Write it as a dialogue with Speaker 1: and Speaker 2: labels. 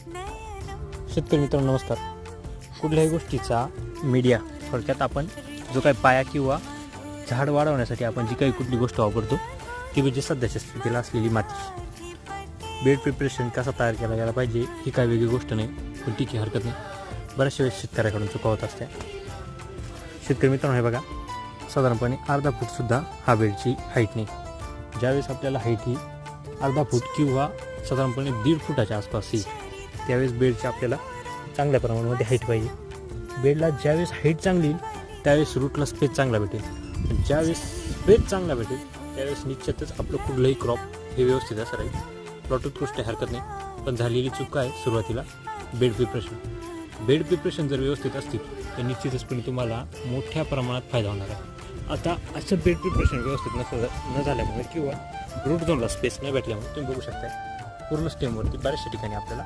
Speaker 1: शेतकरी मित्रांनो नमस्कार. कुठल्याही गोष्टीचा मीडिया थोडक्यात आपण जो काही पाया किंवा झाड वाढवण्यासाठी आपण जी काही कुठली गोष्ट वापरतो ती म्हणजे सध्याच्या स्थितीला असलेली माती. बेड प्रिपरेशन कसा तयार केला गेला पाहिजे ही काही वेगळी गोष्ट नाही, पण ठीक हरकत नाही. बऱ्याचशा वेळेस शेतकऱ्याकडून चुका होत असते. शेतकरी मित्रांनो हे बघा, साधारणपणे अर्धा फूटसुद्धा हा बेडची हाईट नाही. ज्यावेळेस आपल्याला हाईट ही अर्धा फूट किंवा साधारणपणे 1.5 फुटाच्या आसपास येईल त्यावेळेस बेडची आपल्याला चांगल्या प्रमाणामध्ये हाईट पाहिजे. बेडला ज्यावेळेस हाईट चांगली येईल त्यावेळेस रूटला स्पेस चांगला भेटेल. ज्यावेळेस स्पेस चांगला भेटेल त्यावेळेस निश्चितच आपलं कुठलंही क्रॉप हे व्यवस्थित असं राहील. प्लॉट उत्कृष्ट हरकत नाही, पण झालेली चूक आहे सुरुवातीला बेड प्रिपरेशन. बेड प्रिपरेशन जर व्यवस्थित असतील तर निश्चितचपणे तुम्हाला मोठ्या प्रमाणात फायदा होणार आहे. आता असं बेड प्रिपरेशन व्यवस्थित न झाल्यामुळे किंवा रूट झोनला स्पेस न भेटल्यामुळे तुम्ही बघू शकता पूर्ण स्टेमवरती बऱ्याचशा ठिकाणी आपल्याला